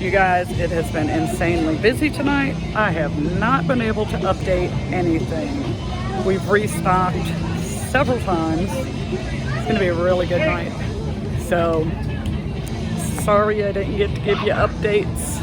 You guys, it has been insanely busy tonight. I have not been able to update anything. We've restocked several times. It's going to be a really good night. So, sorry I didn't get to give you updates.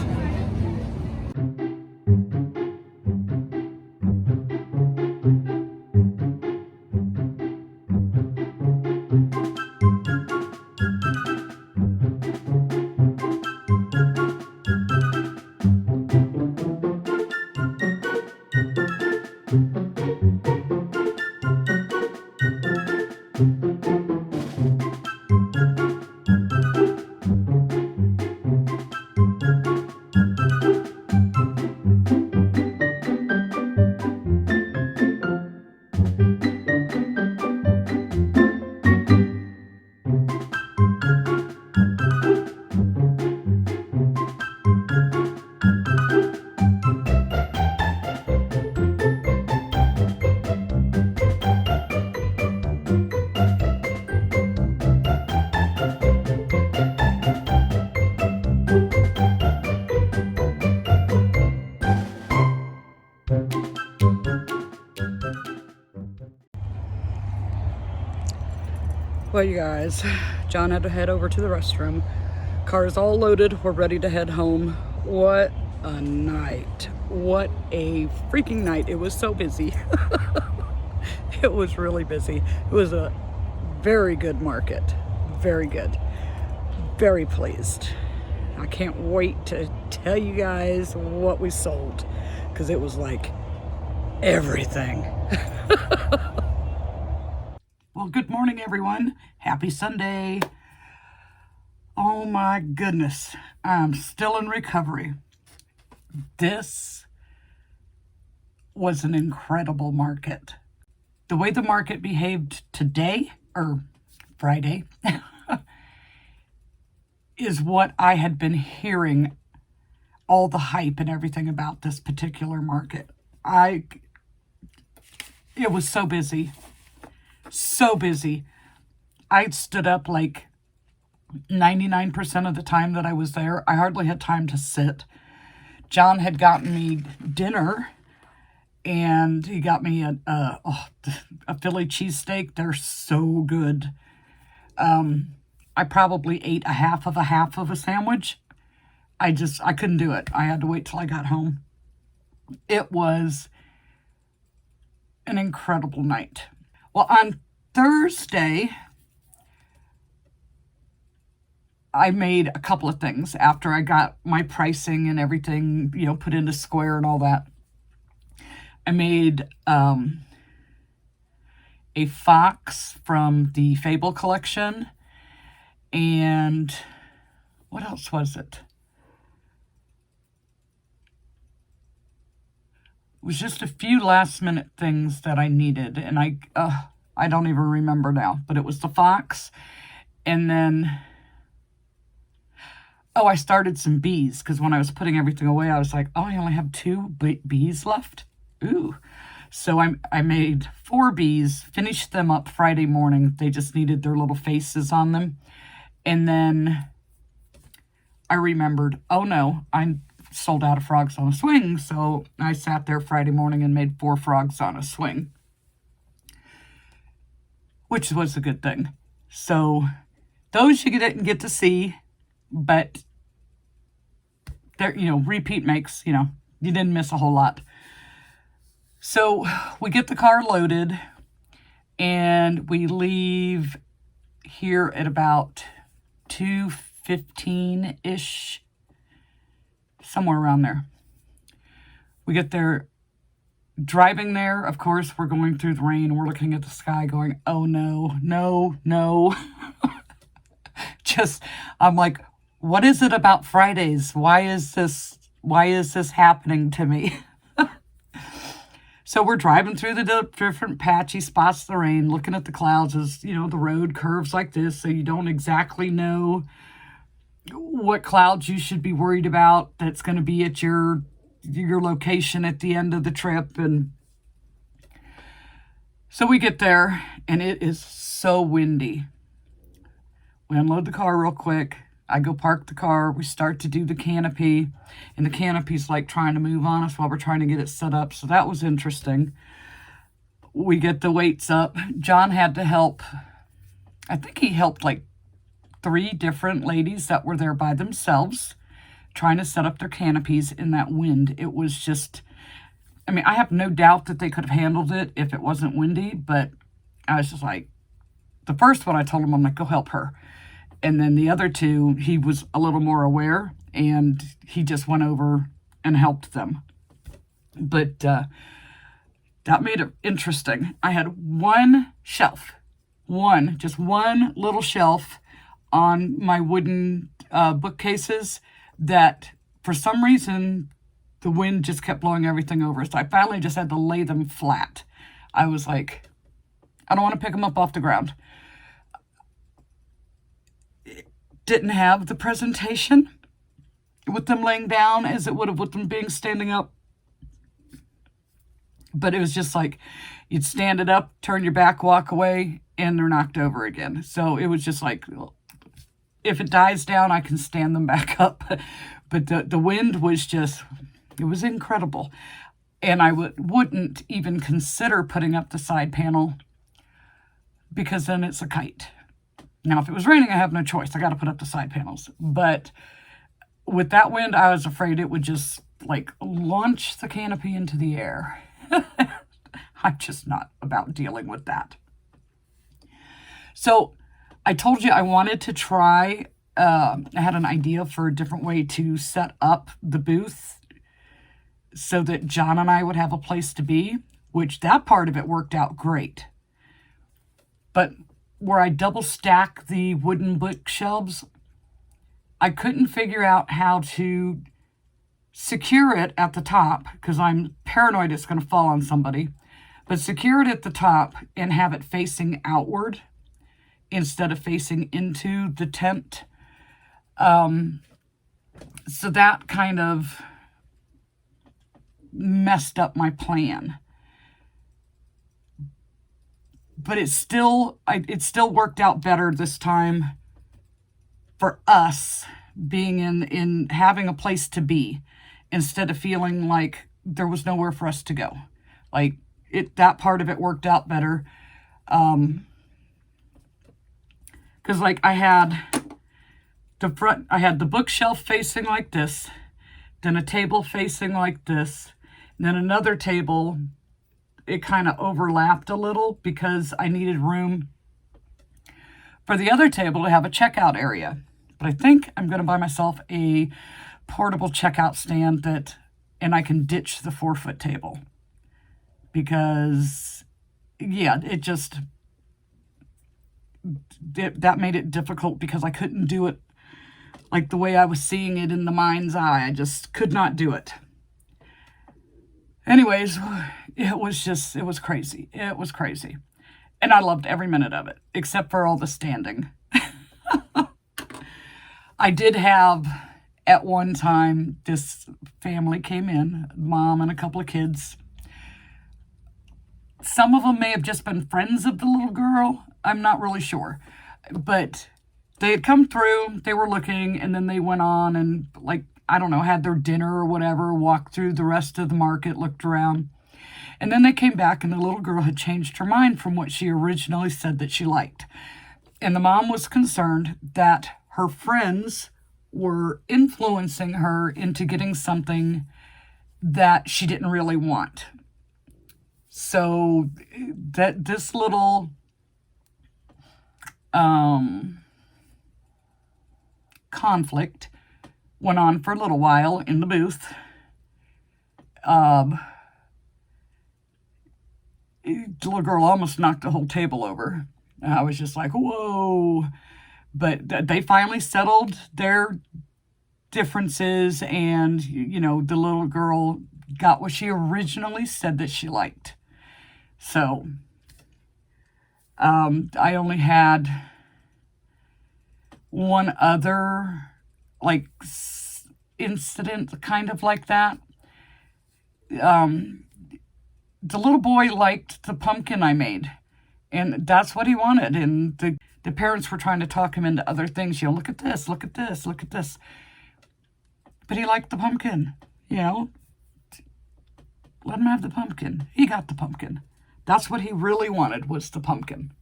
Well, you guys, John had to head over to the restroom. Car's all loaded. We're ready to head home. What a night. What a freaking night. It was so busy. It was really busy. It was a very good market. Very good. Very pleased. I can't wait to tell you guys what we sold, because it was like everything. Well, good morning, everyone. Happy Sunday. Oh my goodness. I'm still in recovery. This was an incredible market. The way the market behaved today, or Friday, is what I had been hearing, all the hype and everything about this particular market. It was so busy. So busy. I stood up like 99% of the time that I was there. I hardly had time to sit. John had gotten me dinner, and he got me a Philly cheesesteak. They're so good. I probably ate a half of a sandwich. I couldn't do it. I had to wait till I got home. It was an incredible night. Well, on Thursday, I made a couple of things after I got my pricing and everything, put into Square and all that. I made a fox from the Fable collection, and what else was it? It was just a few last minute things that I needed, and I don't even remember now, but it was the fox. And then, I started some bees, because when I was putting everything away, I was like, I only have 2 bees left. Ooh. So I made 4 bees, finished them up Friday morning. They just needed their little faces on them. And then I remembered, oh no, I sold out of frogs on a swing. So I sat there Friday morning and made 4 frogs on a swing, which was a good thing. So those you didn't get to see, but they're, repeat makes, you didn't miss a whole lot. So we get the car loaded, and we leave here at about 2:15-ish, somewhere around there. We get there. Driving there, of course, we're going through the rain. We're looking at the sky going, oh no, no, no. I'm like, what is it about Fridays? Why is this happening to me? So we're driving through the different patchy spots of the rain, looking at the clouds as, the road curves like this, so you don't exactly know what clouds you should be worried about that's going to be at your location at the end of the trip. And so we get there, and it is so windy. We unload the car real quick. I go park the car, we start to do the canopy, and the canopy's like trying to move on us while we're trying to get it set up. So that was interesting. We get the weights up. John had to help. I think he helped like 3 different ladies that were there by themselves trying to set up their canopies in that wind. It was just, I mean, I have no doubt that they could have handled it if it wasn't windy, but I was just like, the first one I told him, I'm like, go help her. And then the other 2, he was a little more aware, and he just went over and helped them. But that made it interesting. I had one shelf, just one little shelf on my wooden bookcases that for some reason the wind just kept blowing everything over. So I finally just had to lay them flat. I was like, I don't want to pick them up off the ground. Didn't have the presentation with them laying down as it would have with them being standing up. But it was just like, you'd stand it up, turn your back, walk away, and they're knocked over again. So it was just like, if it dies down, I can stand them back up. But the wind was just, it was incredible. And I wouldn't even consider putting up the side panel because then it's a kite. Now, if it was raining, I have no choice. I got to put up the side panels. But with that wind, I was afraid it would just like launch the canopy into the air. I'm just not about dealing with that. So I told you I wanted to try, I had an idea for a different way to set up the booth so that John and I would have a place to be, which that part of it worked out great. But where I double stack the wooden bookshelves, I couldn't figure out how to secure it at the top because I'm paranoid it's going to fall on somebody, but secure it at the top and have it facing outward instead of facing into the tent. So that kind of messed up my plan. But it still worked out better this time for us being in having a place to be instead of feeling like there was nowhere for us to go. Like that part of it worked out better. Because like I had the bookshelf facing like this, then a table facing like this, and then another table. It kind of overlapped a little because I needed room for the other table to have a checkout area. But I think I'm going to buy myself a portable checkout stand and I can ditch the 4-foot table. Because, yeah, that made it difficult because I couldn't do it like the way I was seeing it in the mind's eye. I just could not do it. Anyways, it was crazy. It was crazy. And I loved every minute of it, except for all the standing. I did have, at one time, this family came in, mom and a couple of kids. Some of them may have just been friends of the little girl. I'm not really sure. But they had come through, they were looking, and then they went on and, like, I don't know, had their dinner or whatever, walked through the rest of the market, looked around. And then they came back and the little girl had changed her mind from what she originally said that she liked. And the mom was concerned that her friends were influencing her into getting something that she didn't really want. So that this little conflict went on for a little while in the booth. The little girl almost knocked the whole table over. I was just like, whoa. But they finally settled their differences, and, you know, the little girl got what she originally said that she liked. So, I only had one other, like, incident kind of like that. The little boy liked the pumpkin I made, and that's what he wanted. And The parents were trying to talk him into other things. You know, look at this, look at this, look at this. But he liked the pumpkin, you know. Let him have the pumpkin. He got the pumpkin. That's what he really wanted, was the pumpkin.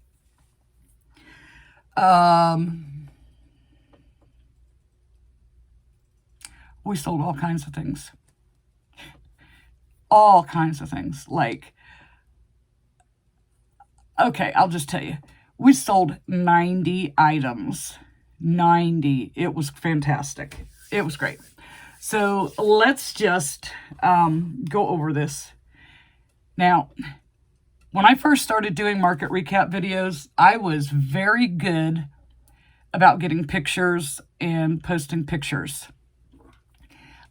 We sold all kinds of things. All kinds of things. Like, okay, I'll just tell you. We sold 90 items. 90. It was fantastic. It was great. So let's just go over this. Now, when I first started doing market recap videos, I was very good about getting pictures and posting pictures.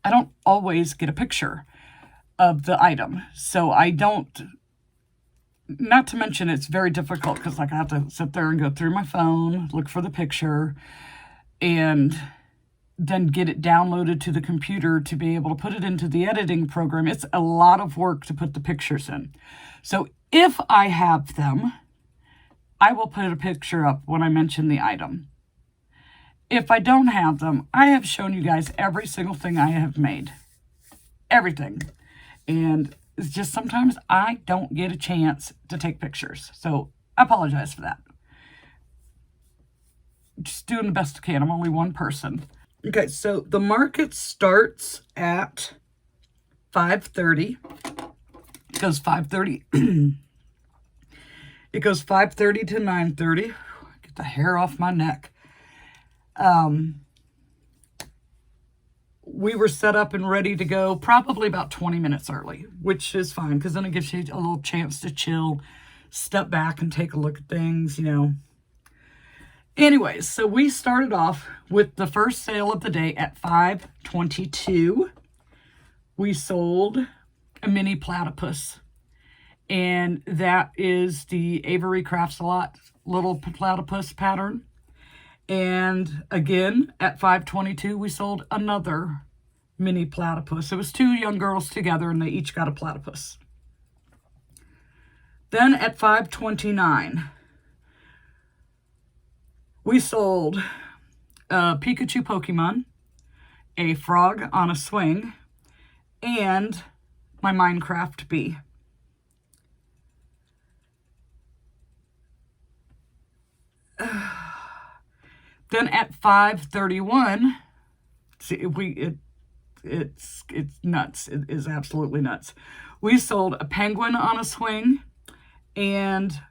I don't always get a picture of the item, so I don't, not to mention it's very difficult because like I have to sit there and go through my phone, look for the picture, and then get it downloaded to the computer to be able to put it into the editing program. It's a lot of work to put the pictures in. So if I have them, I will put a picture up when I mention the item. If I don't have them, I have shown you guys every single thing I have made. Everything. And it's just sometimes I don't get a chance to take pictures. So I apologize for that. Just doing the best I can. I'm only one person. Okay, so the market starts at 5:30. It goes 5:30. It goes 5:30 to 9:30. Get the hair off my neck. We were set up and ready to go probably about 20 minutes early, which is fine because then it gives you a little chance to chill, step back and take a look at things, you know. Anyways, so we started off with the first sale of the day at 5:22. We sold a mini platypus, and that is the Avery Crafts A Lot little platypus pattern. And again, at 5:22, we sold another mini platypus. It was two young girls together, and they each got a platypus. Then at 5:29, we sold a Pikachu Pokemon, a frog on a swing, and my Minecraft bee. Then at 5:31, see, it's nuts. It is absolutely nuts. We sold a penguin on a swing, and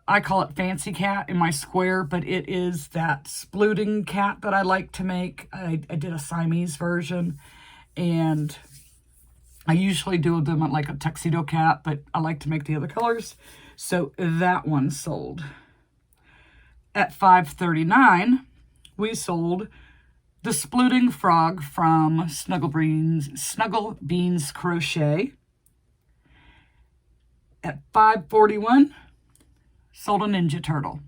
I call it Fancy Cat in my square, but it is that splooting cat that I like to make. I did a Siamese version, and I usually do them like a tuxedo cat, but I like to make the other colors. So that one sold. At 5:39, we sold the splooting frog from Snuggle Beans Crochet. At 5:41, sold a Ninja Turtle,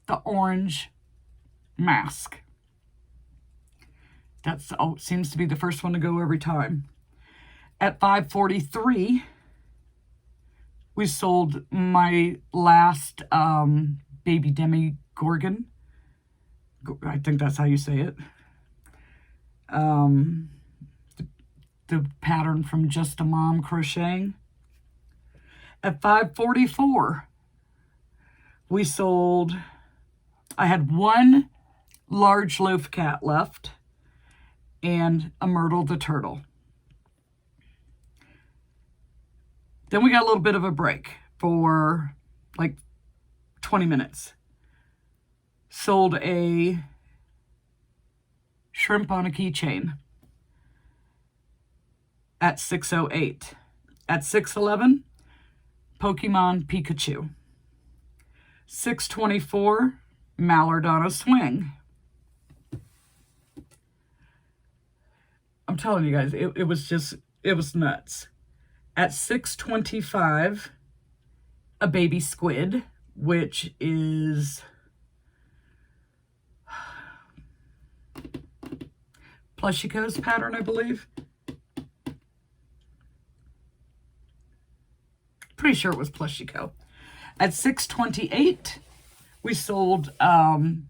the orange mask. That's seems to be the first one to go every time. At 5:43, we sold my last baby Demigorgon. I think that's how you say it. The pattern from Just a Mom Crocheting. At 5:44, we sold, I had one large loaf cat left and a Myrtle the turtle. Then we got a little bit of a break for like 20 minutes. Sold a shrimp on a keychain at 6:08. At 6:11, Pokemon Pikachu. 6:24, Mallard on a swing. I'm telling you guys, it was nuts. At 6:25, a baby squid, which is Plushies pattern, I believe. Pretty sure it was Plushies. At 6:28, We sold the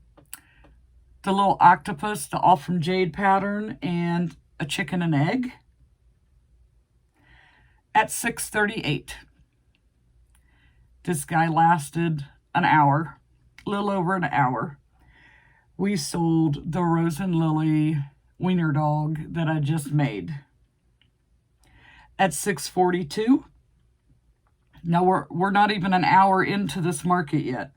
little octopus, the All From Jade pattern, and a chicken and egg at $6.38. This guy lasted an hour, a little over an hour. We sold the Rose and Lily wiener dog that I just made at $6.42. Now we're not even an hour into this market yet.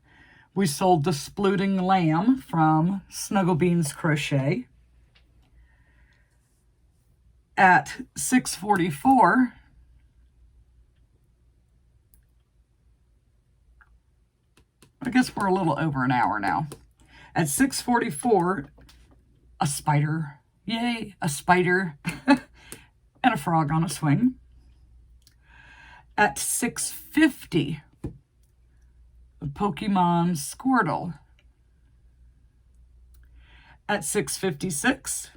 We sold the Splooting Lamb from Snuggle Beans Crochet at $6.44. I guess we're a little over an hour now. At $6.44, a spider. Yay, a spider. And a frog on a swing. At $6.50, the Pokemon Squirtle. At $6.56,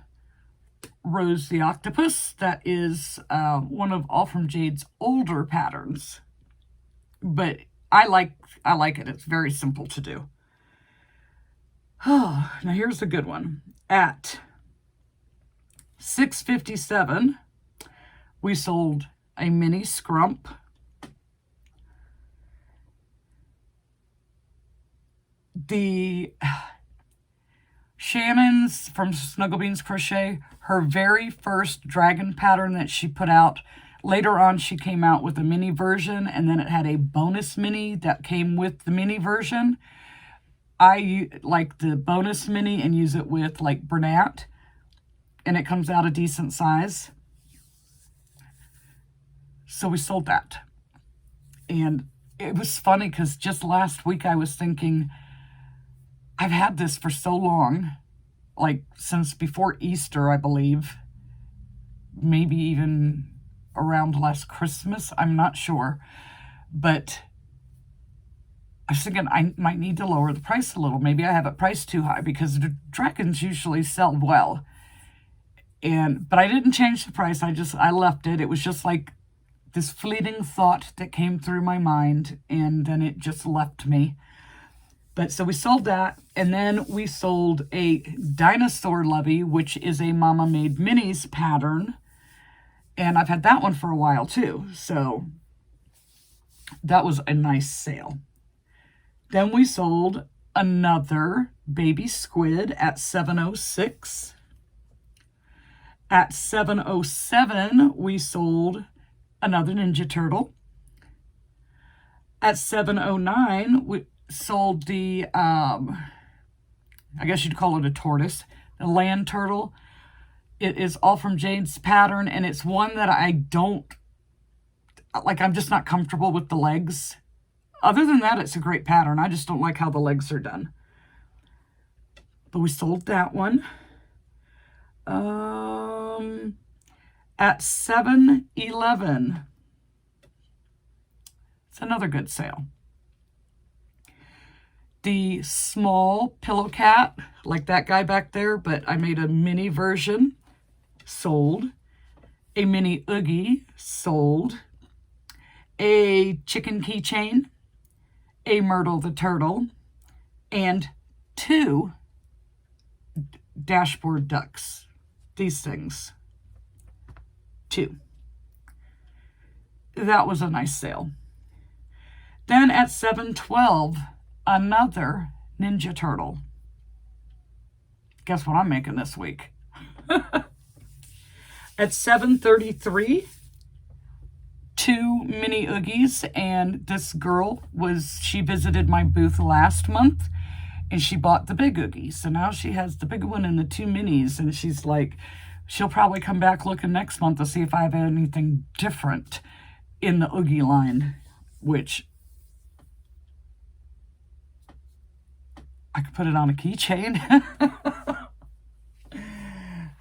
Rose the Octopus. That is one of All From Jade's older patterns. But I like it. It's very simple to do. Oh, now here's a good one. At $6.57, we sold a mini scrump. The Shannon's from Snuggle Beans Crochet, her very first dragon pattern that she put out. Later on, she came out with a mini version, and then it had a bonus mini that came with the mini version. I like the bonus mini and use it with like Bernat, and it comes out a decent size. So we sold that. And it was funny because just last week I was thinking, I've had this for so long, like since before Easter, I believe. Maybe even around last Christmas, I'm not sure. But I was thinking I might need to lower the price a little. Maybe I have it priced too high because the dragons usually sell well. But I didn't change the price. I left it. It was just like this fleeting thought that came through my mind, and then it just left me. But so we sold that, and then we sold a Dinosaur Lovey, which is a Mama Made Minis pattern. And I've had that one for a while too. So that was a nice sale. Then we sold another baby squid at $7.06. At $7.07, we sold another Ninja Turtle. At $7.09, we sold the, I guess you'd call it a tortoise, the land turtle. It is All From Jade's pattern, and it's one that I don't, like, I'm just not comfortable with the legs. Other than that, it's a great pattern. I just don't like how the legs are done. But we sold that one. At $7.11. It's another good sale. The small pillow cat, like that guy back there, but I made a mini version, sold. A mini Oogie, sold. A chicken keychain, a Myrtle the turtle, and 2 dashboard ducks. These things. 2. That was a nice sale. Then at $7.12, another Ninja Turtle. Guess what I'm making this week? At $7.33, 2 mini Oogies, and this girl she visited my booth last month, and she bought the big Oogie. So now she has the big one and the 2 minis, and she's like, she'll probably come back looking next month to see if I have anything different in the Oogie line, which I could put it on a keychain.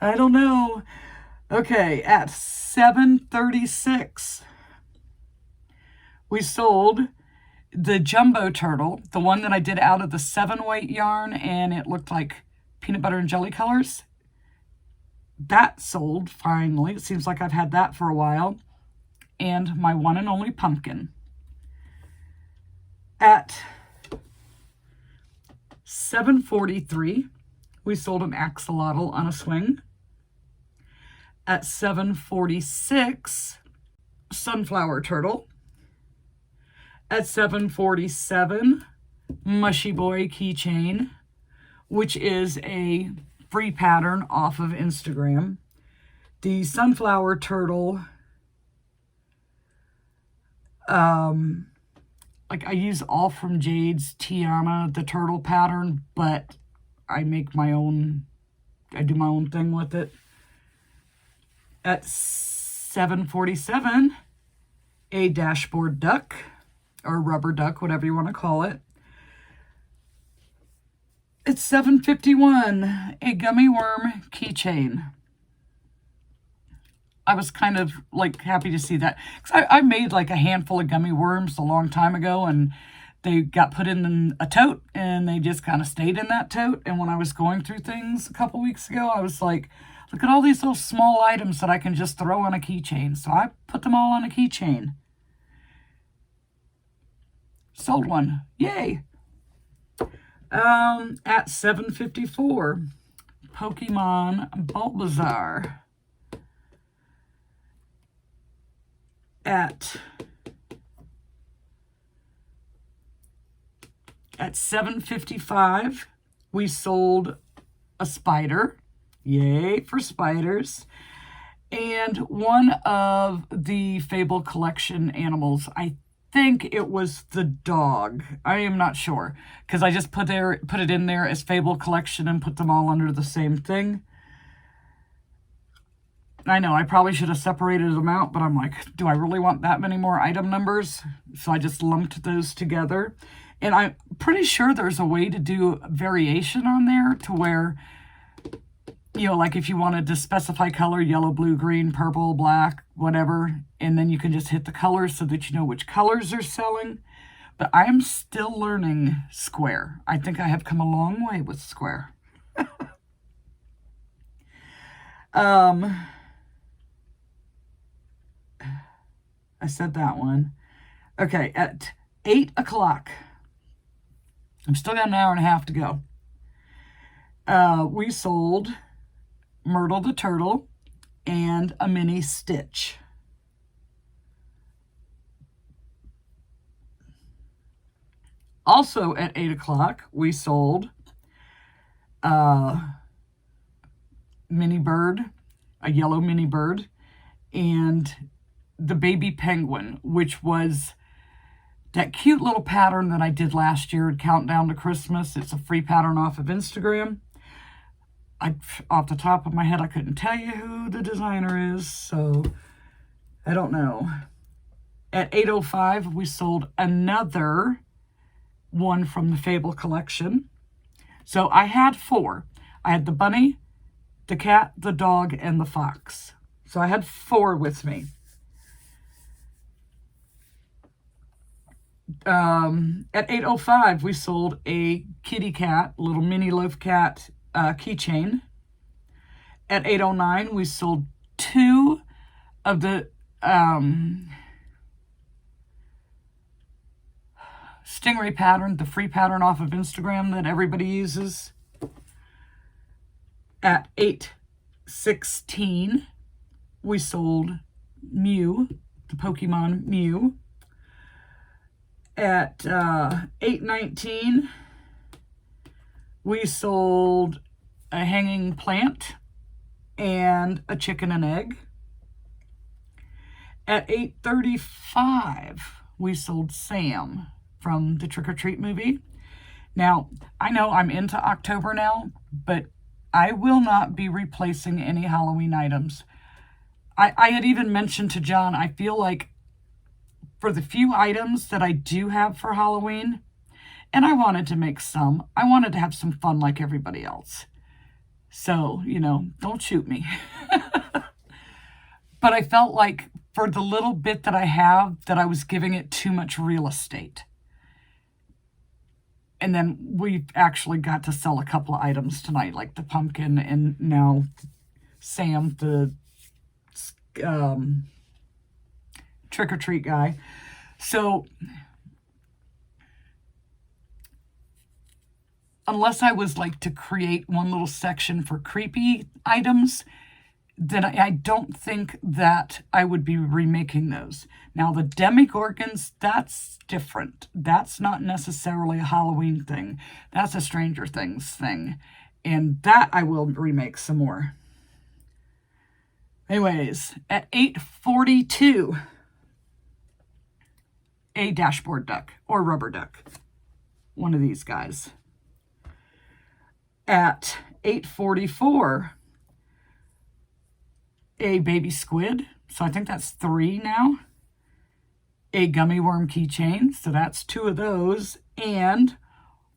I don't know. Okay, at $7.36, we sold the Jumbo Turtle, the one that I did out of the 7-weight yarn, and it looked like peanut butter and jelly colors. That sold finally. It seems like I've had that for a while. And my one and only pumpkin. At $7.43, we sold an axolotl on a swing. At $7.46, sunflower turtle. At $7.47, mushy boy keychain, which is a free pattern off of Instagram. The sunflower turtle, like I use all from Jade's Tiana, the turtle pattern, but I make my own, I do my own thing with it. At $7.47, a dashboard duck, or rubber duck, whatever you want to call it. It's $7.51, a gummy worm keychain. I was kind of like happy to see that, because I made like a handful of gummy worms a long time ago, and they got put in a tote, and they just kind of stayed in that tote. And when I was going through things a couple weeks ago, I was like, look at all these little small items that I can just throw on a keychain. So I put them all on a keychain. Sold one. Yay. At $7.54, Pokemon Bulbasaur. At $7.55, we sold a spider. Yay for spiders. And one of the Fable collection animals. I think it was the dog. I am not sure, because I just put it in there as Fable collection and put them all under the same thing. I know I probably should have separated them out, but I'm like, do I really want that many more item numbers? So I just lumped those together. And I'm pretty sure there's a way to do variation on there to where, you know, like if you wanted to specify color, yellow, blue, green, purple, black, whatever, and then you can just hit the colors so that you know which colors are selling. But I am still learning square. I think I have come a long way with square. I said that one. Okay, at 8 o'clock. I'm still got an hour and a half to go. We sold Myrtle the Turtle and a mini Stitch. Also at 8 o'clock, we sold mini bird, a yellow mini bird, and the baby penguin, which was that cute little pattern that I did last year, Countdown to Christmas. It's a free pattern off of Instagram. Off the top of my head, I couldn't tell you who the designer is, so I don't know. At 8:05, we sold another one from the Fable collection. So I had 4. I had the bunny, the cat, the dog, and the fox. So I had 4 with me. At 8:05, we sold a kitty cat, little mini loaf cat keychain. At 8:09, we sold 2 of the stingray pattern, the free pattern off of Instagram that everybody uses. At 8:16, we sold Mew, the Pokemon Mew. At 8:19, we sold a hanging plant and a chicken and egg. At 8:35, we sold Sam from the Trick or Treat movie. Now, I know I'm into October now, but I will not be replacing any Halloween items. I had even mentioned to John, I feel like for the few items that I do have for Halloween, and I wanted to make some, I wanted to have some fun like everybody else. So, you know, don't shoot me. But I felt like for the little bit that I have, that I was giving it too much real estate. And then we actually got to sell a couple of items tonight, like the pumpkin and now Sam, the trick-or-treat guy. So unless I was like to create one little section for creepy items, then I don't think that I would be remaking those. Now the Demigorgons, that's different. That's not necessarily a Halloween thing. That's a Stranger Things thing. And that I will remake some more. Anyways, at 8:42, a dashboard duck or rubber duck. One of these guys. At 8:44, a baby squid. So I think that's 3 now. A gummy worm keychain. So that's 2 of those. And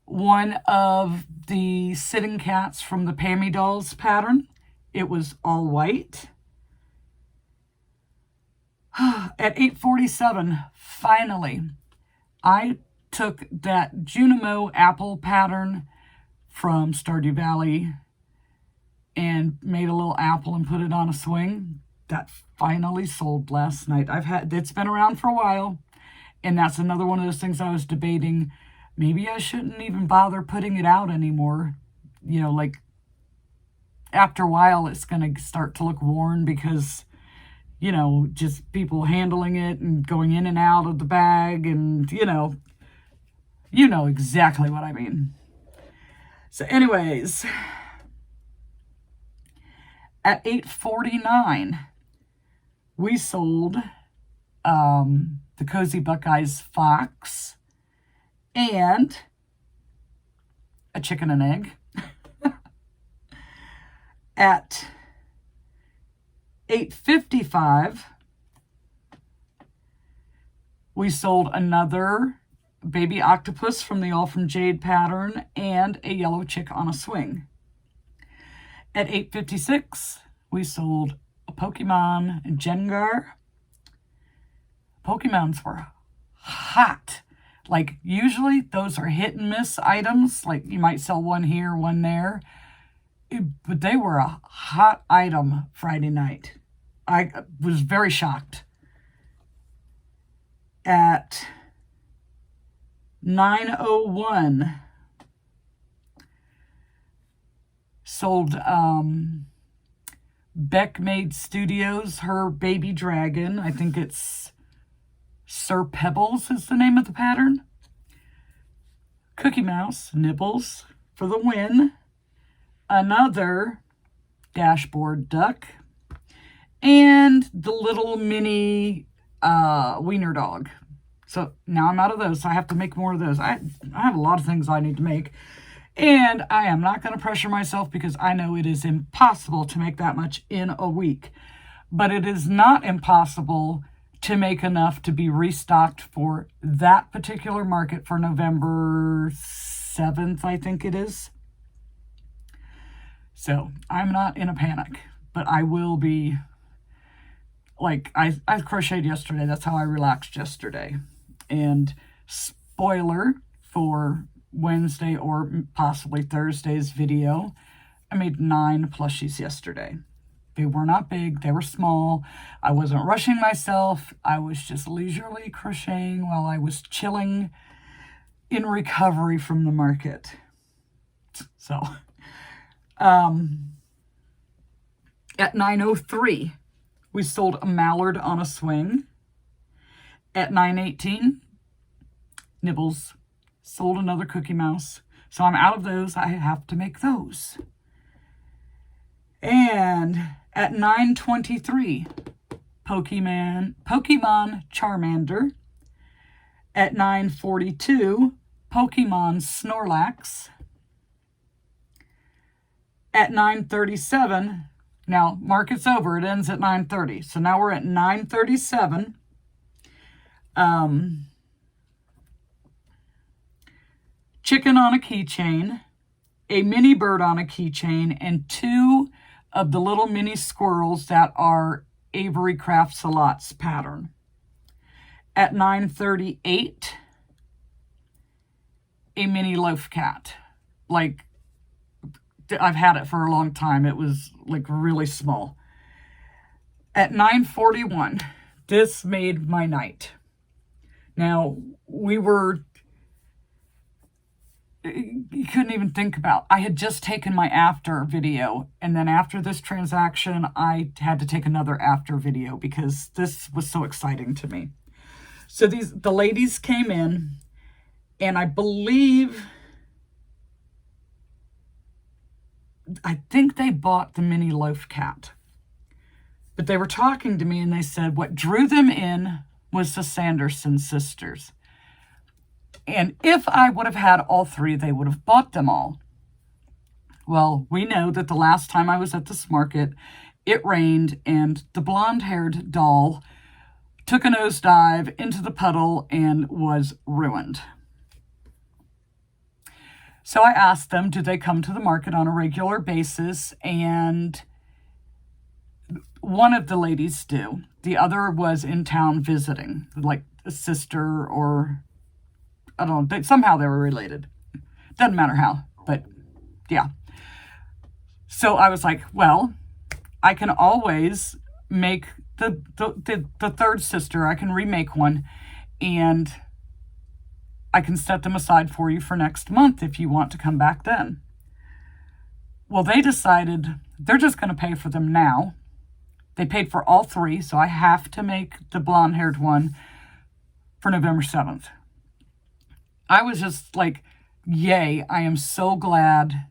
one of the sitting cats from the Pammy Dolls pattern. It was all white. At 8:47, finally, I took that Junimo apple pattern from Stardew Valley and made a little apple and put it on a swing. That finally sold last night. It's been around for a while, and that's another one of those things I was debating. Maybe I shouldn't even bother putting it out anymore. You know, like after a while it's going to start to look worn because, you know, just people handling it and going in and out of the bag and, you know exactly what I mean. So anyways, at 8:49, we sold the Cozy Buckeyes Fox and a chicken and egg. At 8:55, we sold another baby octopus from the All From Jade pattern and a yellow chick on a swing. At 8:56, we sold a Pokemon Jengar. Pokemons were hot. Like, usually those are hit and miss items. Like, you might sell one here, one there. But they were a hot item Friday night. I was very shocked. At 9:01, sold Beck Made Studios, her baby dragon. I think it's Sir Pebbles is the name of the pattern. Cookie Mouse, Nibbles for the win. Another dashboard duck. And the little mini wiener dog. So now I'm out of those. So I have to make more of those. I have a lot of things I need to make. And I am not going to pressure myself because I know it is impossible to make that much in a week. But it is not impossible to make enough to be restocked for that particular market for November 7th, I think it is. So I'm not in a panic, but I will be. Like, I crocheted yesterday. That's how I relaxed yesterday. And spoiler for Wednesday or possibly Thursday's video, I made 9 plushies yesterday. They were not big. They were small. I wasn't rushing myself. I was just leisurely crocheting while I was chilling in recovery from the market. So, at 9:03, we sold a mallard on a swing. At 9:18, Nibbles sold another Cookie Mouse. So I'm out of those. I have to make those. And at 9:23, Pokemon Charmander. At 9:42, Pokemon Snorlax. At 9:37, now market's over. It ends at 9:30. So now we're at 9:37. Chicken on a keychain, a mini bird on a keychain, and 2 of the little mini squirrels that are Avery Crafts a Lot's pattern. At 9:38, a mini loaf cat. Like, I've had it for a long time. It was like really small. At 9:41, this made my night. Now, you couldn't even think about. I had just taken my after video, and then after this transaction, I had to take another after video because this was so exciting to me. So the ladies came in, and I think they bought the mini loaf cat. But they were talking to me, and they said what drew them in was the Sanderson sisters. And if I would have had all three, they would have bought them all. Well, we know that the last time I was at this market, it rained, and the blonde-haired doll took a nosedive into the puddle and was ruined. So I asked them, do they come to the market on a regular basis? And one of the ladies do. The other was in town visiting, like a sister or, I don't know, somehow they were related. Doesn't matter how, but yeah. So I was like, well, I can always make the third sister. I can remake one, and I can set them aside for you for next month if you want to come back then. Well, they decided they're just going to pay for them now. They paid for all three, so I have to make the blonde-haired one for November 7th. I was just like, yay, I am so glad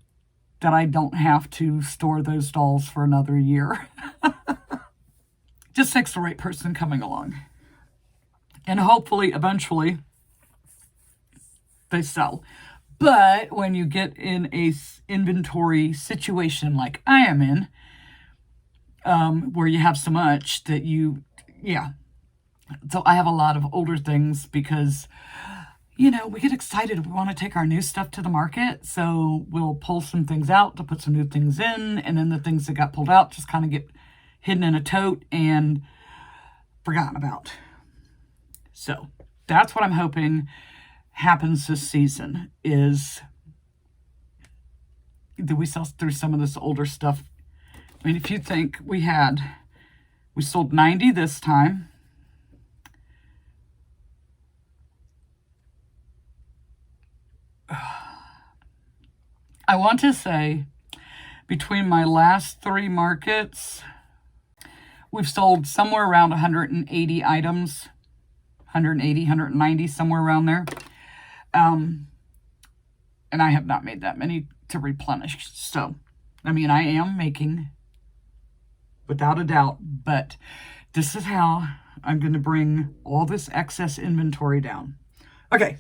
that I don't have to store those dolls for another year. Just takes the right person coming along. And hopefully, eventually, they sell. But when you get in a inventory situation like I am in, where you have so much that so I have a lot of older things because, we get excited. We want to take our new stuff to the market, so we'll pull some things out to put some new things in, and then the things that got pulled out just kind of get hidden in a tote and forgotten about. So that's what I'm hoping happens this season, is that we sell through some of this older stuff. I mean, if you think we sold 90 this time. I want to say between my last three markets, we've sold somewhere around 180 items, 180, 190, somewhere around there. And I have not made that many to replenish. So, I mean, I am making, without a doubt, but this is how I'm going to bring all this excess inventory down. Okay.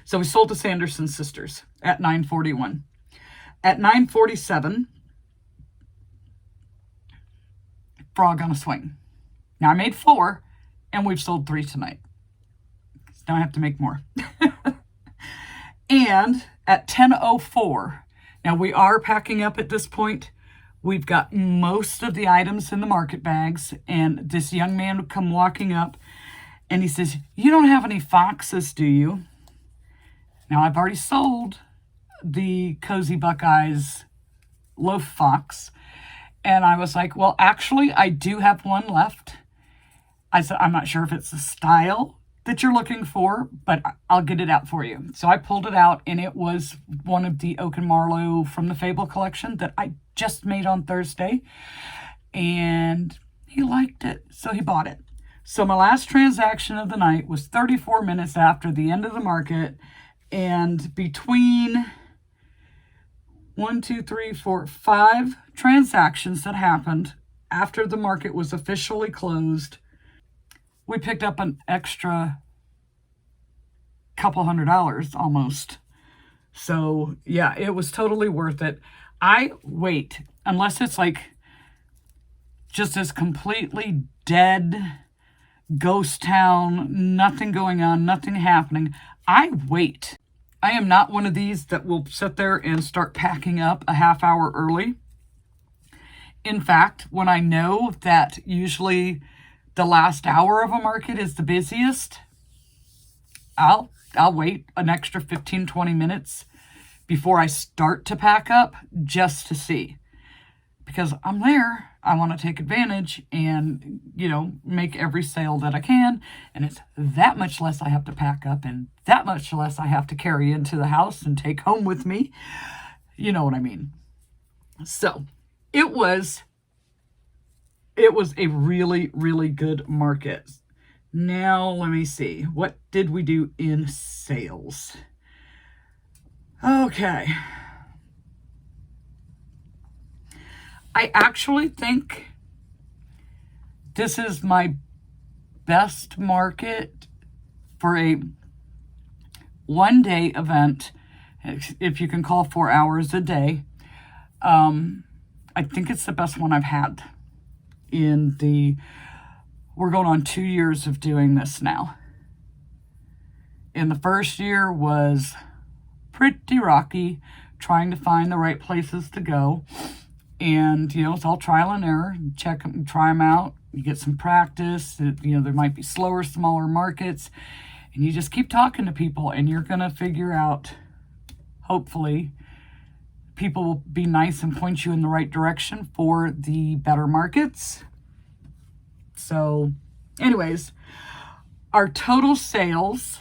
So we sold the Sanderson sisters at $9.41. At $9.47, Frog on a Swing. Now I made 4, and we've sold 3 tonight. So now I have to make more. And at 10:04, now we are packing up at this point. We've got most of the items in the market bags, and this young man would come walking up, and he says, "You don't have any foxes, do you?" Now, I've already sold the Cozy Buckeyes loaf fox, and I was like, well, actually, I do have one left. I said, I'm not sure if it's the style that you're looking for, but I'll get it out for you. So I pulled it out, and it was one of the Oak and Marlowe from the Fable collection that I just made on Thursday, and he liked it, so he bought it. So my last transaction of the night was 34 minutes after the end of the market, and between 5 transactions that happened after the market was officially closed, we picked up an extra couple $100 almost. So yeah, it was totally worth it. I wait, unless it's like just this completely dead ghost town, nothing going on, nothing happening. I wait. I am not one of these that will sit there and start packing up a half hour early. In fact, when I know that usually the last hour of a market is the busiest, I'll wait an extra 15, 20 minutes before I start to pack up just to see. because I'm there. I want to take advantage and, you know, make every sale that I can. And it's that much less I have to pack up and that much less I have to carry into the house and take home with me. You know what I mean? So it was a really, really good market. Now, let me see. What did we do in sales? Okay. I actually think this is my best market for a one-day event, if you can call 4 hours a day. I think it's the best one I've had we're going on 2 years of doing this now. And the first year was pretty rocky, trying to find the right places to go. And, you know, it's all trial and error. You check them, try them out. You get some practice. You know, there might be slower, smaller markets. And you just keep talking to people and you're going to figure out, hopefully, people will be nice and point you in the right direction for the better markets. So, anyways, our total sales,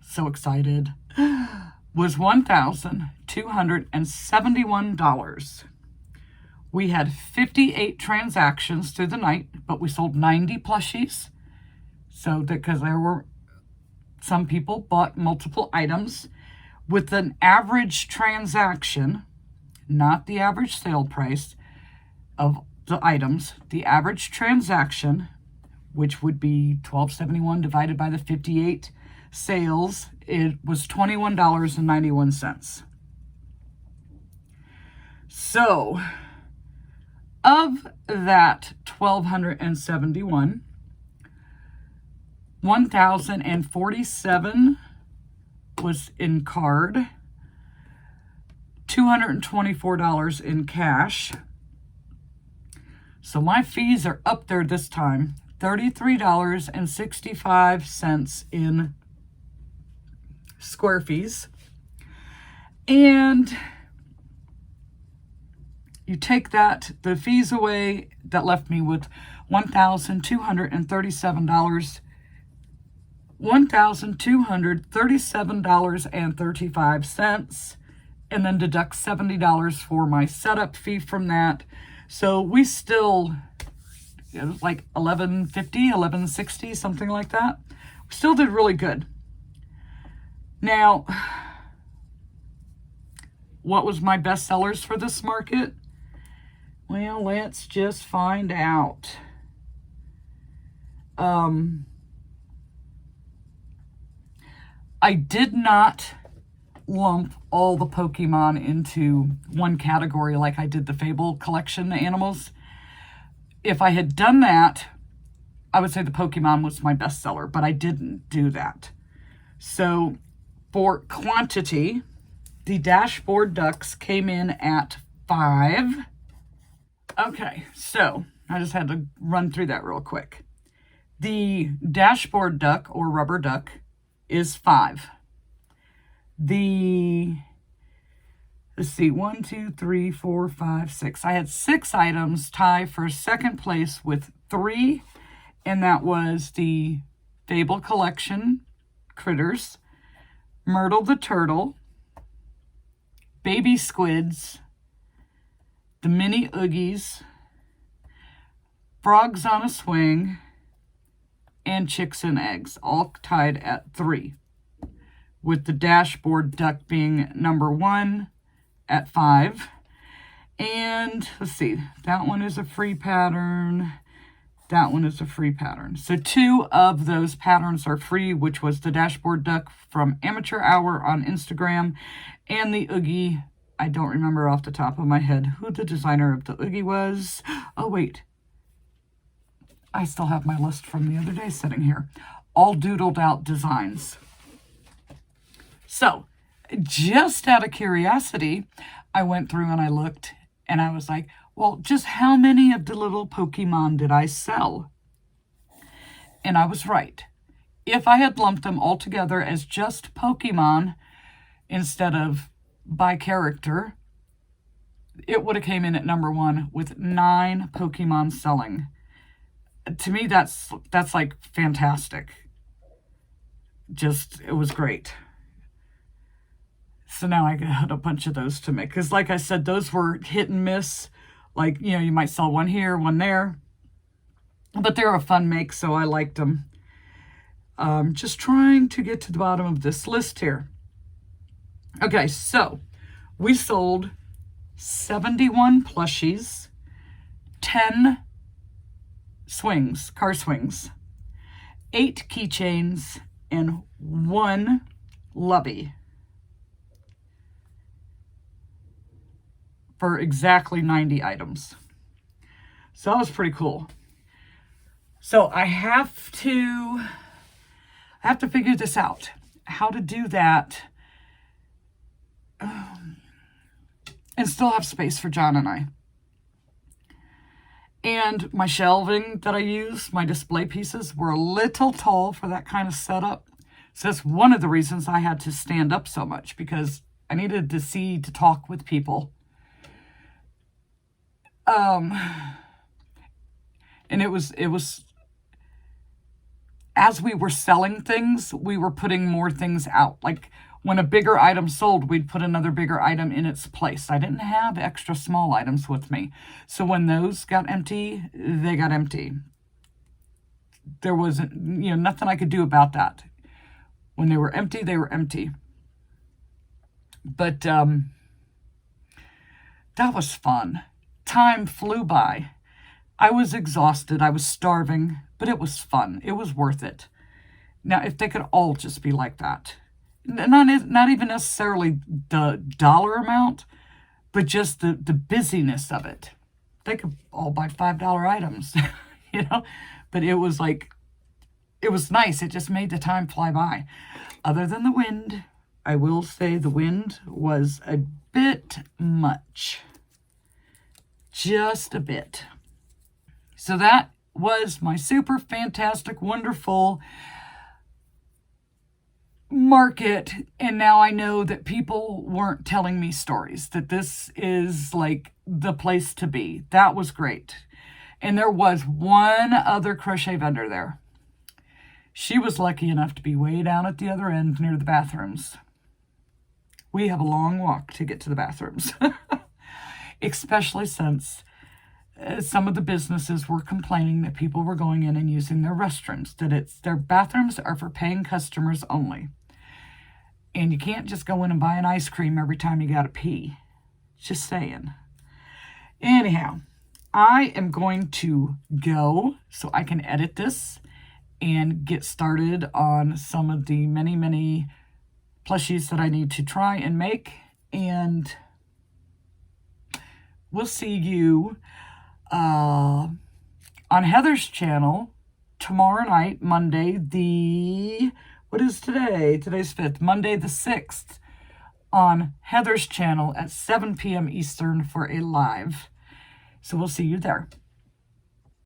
so excited, was $1,271. We had 58 transactions through the night, but we sold 90 plushies. So, because there were some people bought multiple items with an average transaction, not the average sale price of the items, the average transaction, which would be $12.71 divided by the 58 sales, it was $21.91. So, of that 1,271, 1,047 was in card, $224 in cash. So my fees are up there this time, $33.65 in square fees. And you take the fees away, that left me with $1,237, $1,237.35, and then deduct $70 for my setup fee from that. So we still, it was like $11.50, $11.60, something like that. We still did really good. Now, what was my best sellers for this market? Well, let's just find out. I did not lump all the Pokemon into one category like I did the Fable collection animals. If I had done that, I would say the Pokemon was my best seller, but I didn't do that. So for quantity, the dashboard ducks came in at 5. Okay, so I just had to run through that real quick. The dashboard duck or rubber duck is 5. Let's see, 1, 2, 3, 4, 5, 6. I had 6 items tie for second place with 3, and that was the Fable Collection Critters, Myrtle the Turtle, Baby Squids, the Mini Oogies, Frogs on a Swing, and Chicks and Eggs, all tied at 3. With the dashboard duck being number 1 at 5. And let's see, that one is a free pattern. That one is a free pattern. So 2 of those patterns are free, which was the dashboard duck from Amateur Hour on Instagram and the Oogie. I don't remember off the top of my head who the designer of the Oogie was. Oh, wait. I still have my list from the other day sitting here. All doodled out designs. So, just out of curiosity, I went through and I looked and I was like, well, just how many of the little Pokemon did I sell? And I was right. If I had lumped them all together as just Pokemon instead of by character, it would have came in at number 1 with 9 Pokemon selling. To me, that's like fantastic. Just, it was great. So now I got a bunch of those to make. Because like I said, those were hit and miss. Like, you know, you might sell one here, one there. But they're a fun make, so I liked them. Just trying to get to the bottom of this list here. Okay, so we sold 71 plushies, 10 swings, car swings, 8 keychains, and 1 lubby for exactly 90 items. So that was pretty cool. So I have to figure this out, how to do that and still have space for John and I. And my shelving that I use, my display pieces, were a little tall for that kind of setup. So that's one of the reasons I had to stand up so much, because I needed to talk with people. And it was as we were selling things, we were putting more things out. Like when a bigger item sold, we'd put another bigger item in its place. I didn't have extra small items with me. So when those got empty, they got empty. There wasn't, nothing I could do about that. When they were empty, they were empty. But that was fun. Time flew by. I was exhausted. I was starving, but it was fun. It was worth it. Now, if they could all just be like that, not even necessarily the dollar amount, but just the busyness of it. They could all buy $5 items, but it was like, it was nice. It just made the time fly by. Other than the wind, I will say the wind was a bit much. Just a bit. So that was my super fantastic, wonderful market. And now I know that people weren't telling me stories, that this is like the place to be. That was great. And there was one other crochet vendor there. She was lucky enough to be way down at the other end near the bathrooms. We have a long walk to get to the bathrooms, especially since some of the businesses were complaining that people were going in and using their restrooms, that their bathrooms are for paying customers only. And you can't just go in and buy an ice cream every time you got to pee. Just saying. Anyhow, I am going to go so I can edit this and get started on some of the many, many plushies that I need to try and make. And we'll see you on Heather's channel tomorrow night, Monday, what is today? Today's 5th, Monday the 6th, on Heather's channel at 7 p.m. Eastern for a live. So we'll see you there.